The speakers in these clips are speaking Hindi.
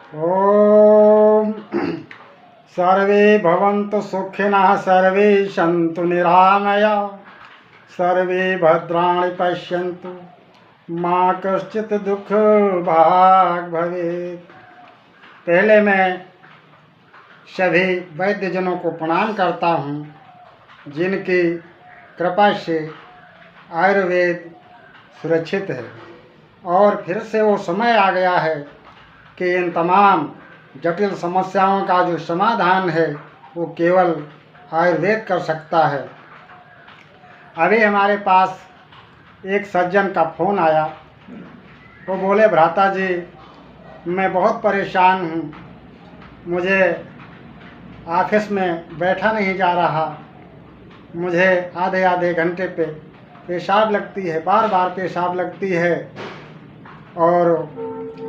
ओम सर्वे भवन्तु सुखिनः सर्वे सन्तु निरामयाः सर्वे भद्राणि पश्यन्तु मा कश्चित् दुःख भाग् भवेत्। पहले मैं सभी वैद्यजनों को प्रणाम करता हूँ जिनकी कृपा से आयुर्वेद सुरक्षित है और फिर से वो समय आ गया है कि इन तमाम जटिल समस्याओं का जो समाधान है वो केवल आयुर्वेद कर सकता है। अभी हमारे पास एक सज्जन का फ़ोन आया। वो बोले, भ्राता जी मैं बहुत परेशान हूँ, मुझे ऑफिस में बैठा नहीं जा रहा, मुझे आधे आधे घंटे पे पेशाब लगती है, बार बार पेशाब लगती है और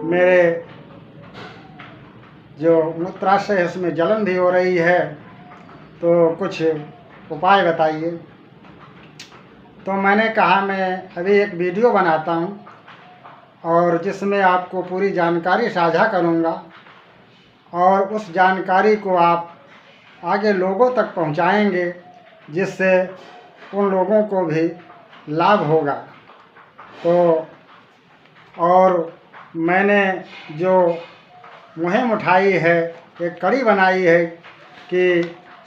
मेरे जो मूत्राशय है उसमें जलन भी हो रही है, तो कुछ उपाय बताइए। तो मैंने कहा मैं अभी एक वीडियो बनाता हूँ और जिसमें आपको पूरी जानकारी साझा करूँगा और उस जानकारी को आप आगे लोगों तक पहुँचाएंगे जिससे उन लोगों को भी लाभ होगा। तो और मैंने जो मुहिम उठाई है, एक कड़ी बनाई है कि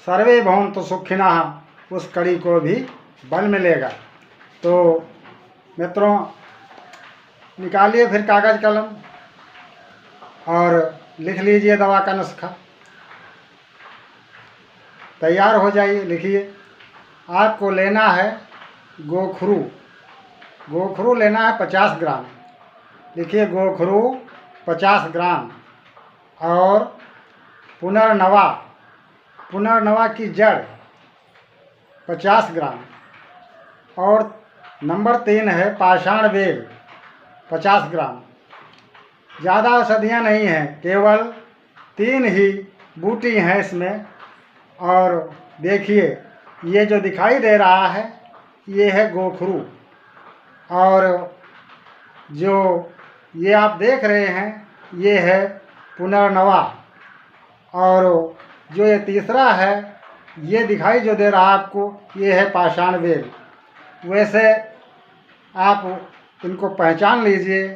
सर्वे भवन्तु सुखिनः, उस कड़ी को भी बल मिलेगा। तो मित्रों निकालिए फिर कागज़ कलम और लिख लीजिए दवा का नुस्खा। तैयार हो जाइए, लिखिए। आपको लेना है गोखरू, गोखरू लेना है 50 ग्राम। लिखिए गोखरू 50 ग्राम और पुनर्नवा, पुनर्नवा की जड़ 50 ग्राम और नंबर 3 है पाषाण बेल 50 ग्राम। ज़्यादा औषधियाँ नहीं हैं, केवल 3 ही बूटी हैं इसमें। और देखिए ये जो दिखाई दे रहा है ये है गोखरू और जो ये आप देख रहे हैं ये है पुनर्नवा और जो ये तीसरा है ये दिखाई जो दे रहा है आपको ये है पाषाण बेल। वैसे आप इनको पहचान लीजिए,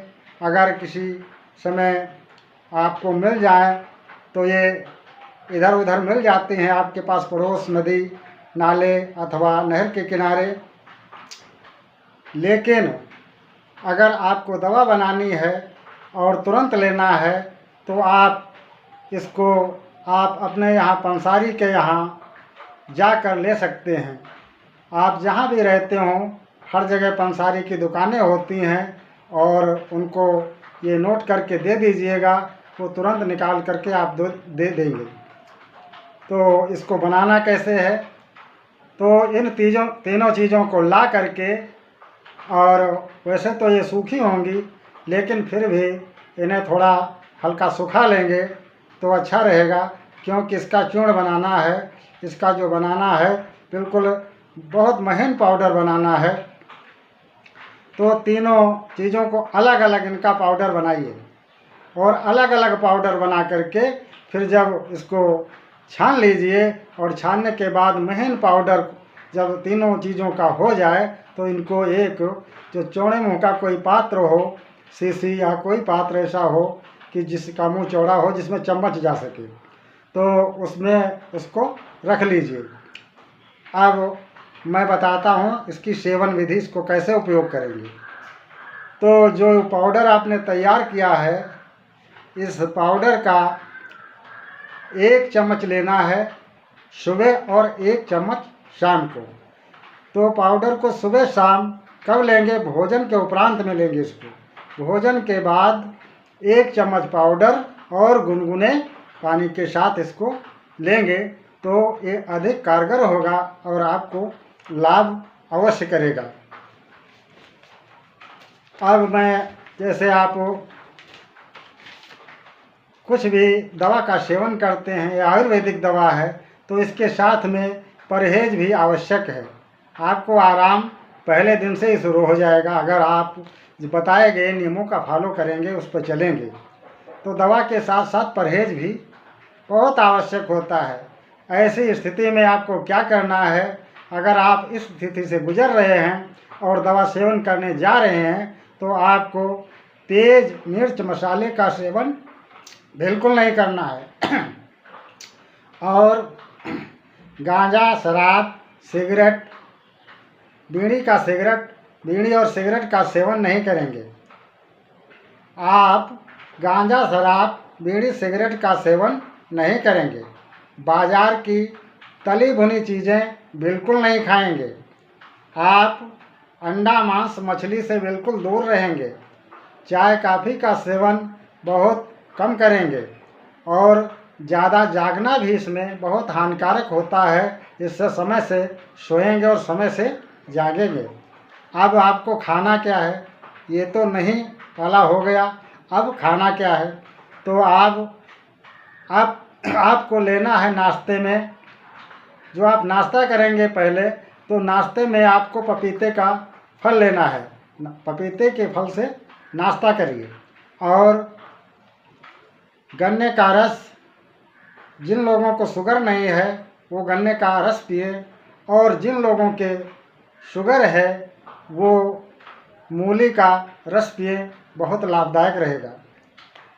अगर किसी समय आपको मिल जाए तो ये इधर उधर मिल जाते हैं आपके पास, पड़ोस, नदी नाले अथवा नहर के किनारे। लेकिन अगर आपको दवा बनानी है और तुरंत लेना है तो आप इसको आप अपने यहाँ पंसारी के यहाँ जाकर ले सकते हैं। आप जहाँ भी रहते हों हर जगह पंसारी की दुकानें होती हैं और उनको ये नोट करके दे दीजिएगा, वो तुरंत निकाल करके आप दे देंगे। तो इसको बनाना कैसे है, तो इन तीनों चीज़ों को ला करके, और वैसे तो ये सूखी होंगी लेकिन फिर भी इन्हें थोड़ा हल्का सुखा लेंगे तो अच्छा रहेगा, क्योंकि इसका चूर्ण बनाना है। इसका जो बनाना है बिल्कुल बहुत महीन पाउडर बनाना है। तो तीनों चीज़ों को अलग अलग इनका पाउडर बनाइए और अलग अलग पाउडर बना करके फिर जब इसको छान लीजिए और छानने के बाद महीन पाउडर जब तीनों चीज़ों का हो जाए तो इनको एक जो चौड़े मुँह का कोई पात्र हो, शीशी या कोई पात्र ऐसा हो कि जिसका मुंह चौड़ा हो, जिसमें चम्मच जा सके, तो उसमें उसको रख लीजिए। अब मैं बताता हूँ इसकी सेवन विधि, इसको कैसे उपयोग करेंगे। तो जो पाउडर आपने तैयार किया है, इस पाउडर का 1 चम्मच लेना है सुबह और 1 चम्मच शाम को। तो पाउडर को सुबह शाम कब लेंगे, भोजन के उपरांत में लेंगे इसको। भोजन के बाद 1 चम्मच पाउडर और गुनगुने पानी के साथ इसको लेंगे तो ये अधिक कारगर होगा और आपको लाभ अवश्य करेगा। अब मैं जैसे आप कुछ भी दवा का सेवन करते हैं, या आयुर्वेदिक दवा है, तो इसके साथ में परहेज भी आवश्यक है। आपको आराम पहले दिन से ही शुरू हो जाएगा अगर आप बताए गए नियमों का फॉलो करेंगे, उस पर चलेंगे। तो दवा के साथ साथ परहेज भी बहुत आवश्यक होता है। ऐसी स्थिति में आपको क्या करना है, अगर आप इस स्थिति से गुजर रहे हैं और दवा सेवन करने जा रहे हैं तो आपको तेज मिर्च मसाले का सेवन बिल्कुल नहीं करना है और गांजा, शराब, सिगरेट, बीड़ी और सिगरेट का सेवन नहीं करेंगे। आप गांजा, शराब, बीड़ी, सिगरेट का सेवन नहीं करेंगे। बाजार की तली भुनी चीज़ें बिल्कुल नहीं खाएंगे। आप अंडा, मांस, मछली से बिल्कुल दूर रहेंगे। चाय, कॉफ़ी का सेवन बहुत कम करेंगे और ज़्यादा जागना भी इसमें बहुत हानिकारक होता है। इससे समय से सोएंगे और समय से जागेंगे। अब आपको खाना क्या है, ये तो नहीं वाला हो गया। अब खाना क्या है, तो आपको लेना है नाश्ते में, जो आप नाश्ता करेंगे पहले, तो नाश्ते में आपको पपीते का फल लेना है। पपीते के फल से नाश्ता करिए और गन्ने का रस, जिन लोगों को शुगर नहीं है वो गन्ने का रस पिए और जिन लोगों के शुगर है वो मूली का रस पिए, बहुत लाभदायक रहेगा।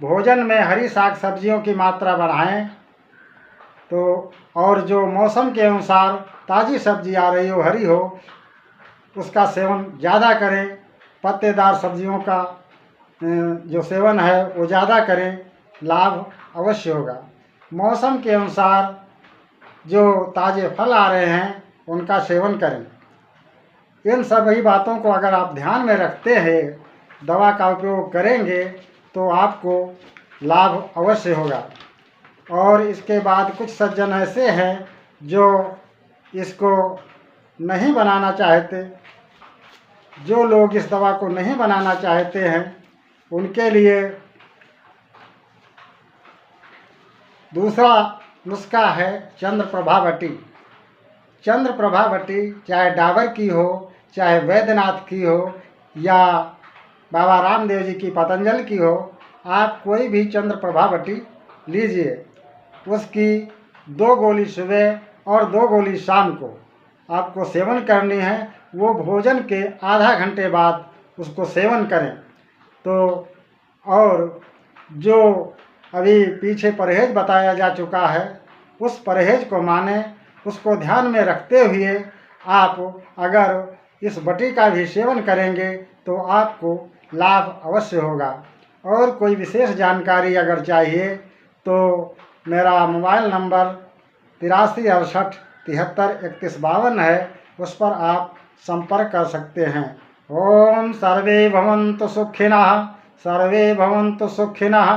भोजन में हरी साग सब्जियों की मात्रा बढ़ाएं, तो और जो मौसम के अनुसार ताज़ी सब्जी आ रही हो, हरी हो, उसका सेवन ज़्यादा करें। पत्तेदार सब्जियों का जो सेवन है वो ज़्यादा करें, लाभ अवश्य होगा। मौसम के अनुसार जो ताज़े फल आ रहे हैं उनका सेवन करें। इन सभी बातों को अगर आप ध्यान में रखते हैं, दवा का उपयोग करेंगे तो आपको लाभ अवश्य होगा। और इसके बाद कुछ सज्जन ऐसे हैं जो इसको नहीं बनाना चाहते। जो लोग इस दवा को नहीं बनाना चाहते हैं उनके लिए दूसरा नुस्खा है चंद्रप्रभा बटी। चंद्रप्रभा बटी चाहे डाबर की हो, चाहे वैद्यनाथ की हो या बाबा रामदेव जी की पतंजलि की हो, आप कोई भी चंद्रप्रभा बटी लीजिए। उसकी 2 गोली सुबह और 2 गोली शाम को आपको सेवन करनी है। वो भोजन के आधा घंटे बाद उसको सेवन करें। तो और जो अभी पीछे परहेज बताया जा चुका है, उस परहेज को माने, उसको ध्यान में रखते हुए आप अगर इस बटी का भी सेवन करेंगे तो आपको लाभ अवश्य होगा। और कोई विशेष जानकारी अगर चाहिए तो मेरा मोबाइल नंबर 8368 73 31 52 है, उस पर आप संपर्क कर सकते हैं। ओम सर्वे भवन्तु सुखिनः, सर्वे भवन्तु सुखिनः,